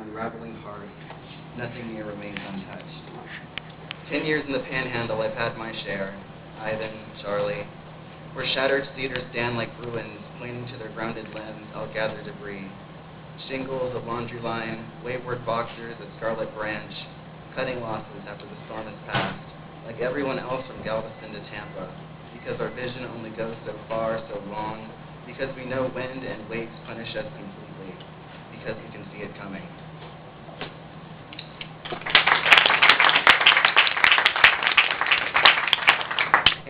unraveling heart, nothing near remains untouched. 10 years in the Panhandle, I've had my share. Ivan, Charlie, where shattered cedars stand like ruins, pointing to their grounded limbs, I'll gather debris. Shingles, a laundry line, wayward boxers, a scarlet branch, cutting losses after the storm has passed, like everyone else from Galveston to Tampa, because our vision only goes so far, so long, because we know wind and waves punish us completely, because we can see it coming.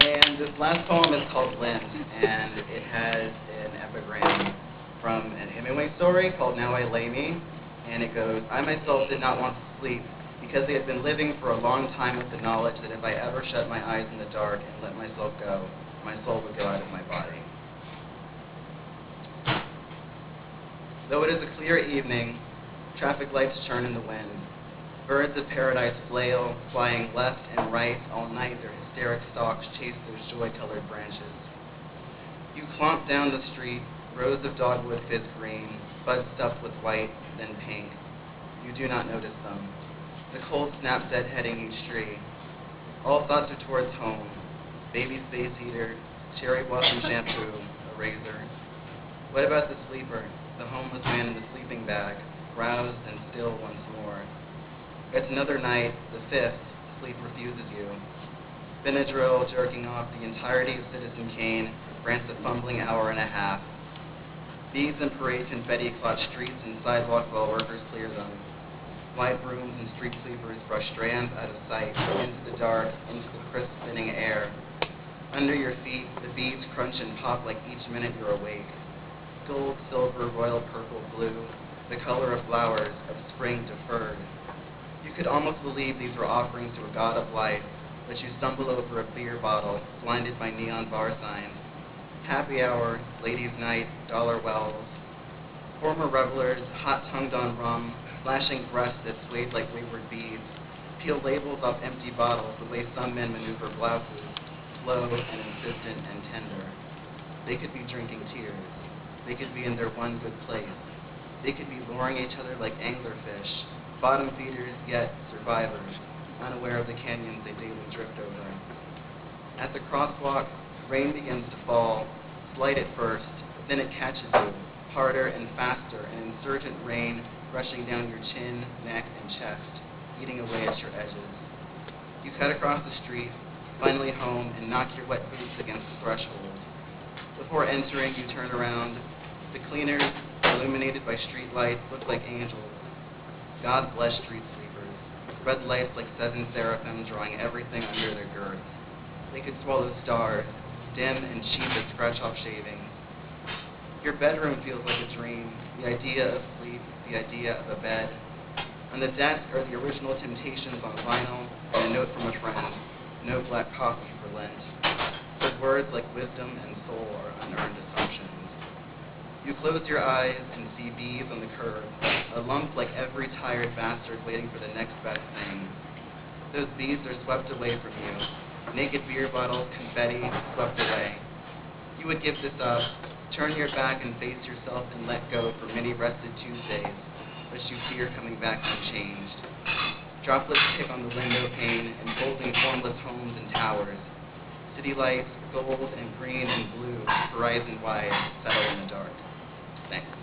And this last poem is called Lent, and it has an epigram from an Hemingway story called Now I Lay Me, and it goes, I myself did not want to sleep because I had been living for a long time with the knowledge that if I ever shut my eyes in the dark and let myself go, my soul would go out of my body. Though it is a clear evening, traffic lights churn in the wind. Birds of paradise flail, flying left and right all night. Their hysteric stalks chase those joy-colored branches. You clomp down the street, rows of dogwood fizz green, buds stuffed with white, then pink. You do not notice them. The cold snap deadheading each tree. All thoughts are towards home. Baby space heater, cherry blossom shampoo, a razor. What about the sleeper, the homeless man in the sleeping bag, roused and still once more? It's another night, the fifth, sleep refuses you. Benadryl jerking off the entirety of Citizen Kane grants a fumbling hour and a half. Bees and parade confetti clot streets and sidewalks while workers clear them. White brooms and street sweepers brush strands out of sight, into the dark, into the crisp spinning air. Under your feet, the beads crunch and pop like each minute you're awake. Gold, silver, royal purple, blue, the color of flowers, of spring deferred. You could almost believe these were offerings to a god of life, but you stumble over a beer bottle, blinded by neon bar signs. Happy hour, ladies' night, dollar wells. Former revelers, hot-tongued on rum, flashing breasts that swayed like wayward beads, peel labels off empty bottles the way some men maneuver blouses, slow and insistent and tender. They could be drinking tears. They could be in their one good place. They could be luring each other like anglerfish, bottom feeders yet survivors, unaware of the canyons they daily drift over. At the crosswalk, rain begins to fall, slight at first, but then it catches you, harder and faster, an insurgent rain rushing down your chin, neck, and chest, eating away at your edges. You cut across the street, finally home, and knock your wet boots against the threshold. Before entering, you turn around. The cleaners, illuminated by street lights, look like angels. God bless street sweepers. Red lights like seven seraphim drawing everything under their girth. They could swallow stars, dim and cheap as scratch-off shavings. Your bedroom feels like a dream, the idea of sleep, the idea of a bed. On the desk are the original Temptations on vinyl and a note from a friend, no black coffee for Lent. But words like wisdom and soul are unearned assumptions. You close your eyes and see bees on the curb, a lump like every tired bastard waiting for the next best thing. Those bees are swept away from you, naked beer bottles, confetti, swept away. You would give this up, turn your back and face yourself and let go for many rested Tuesdays, but you fear coming back unchanged. Droplets tick on the window pane, enfolding formless homes and towers. City lights, gold and green and blue, horizon wide, settle in the dark. Thanks.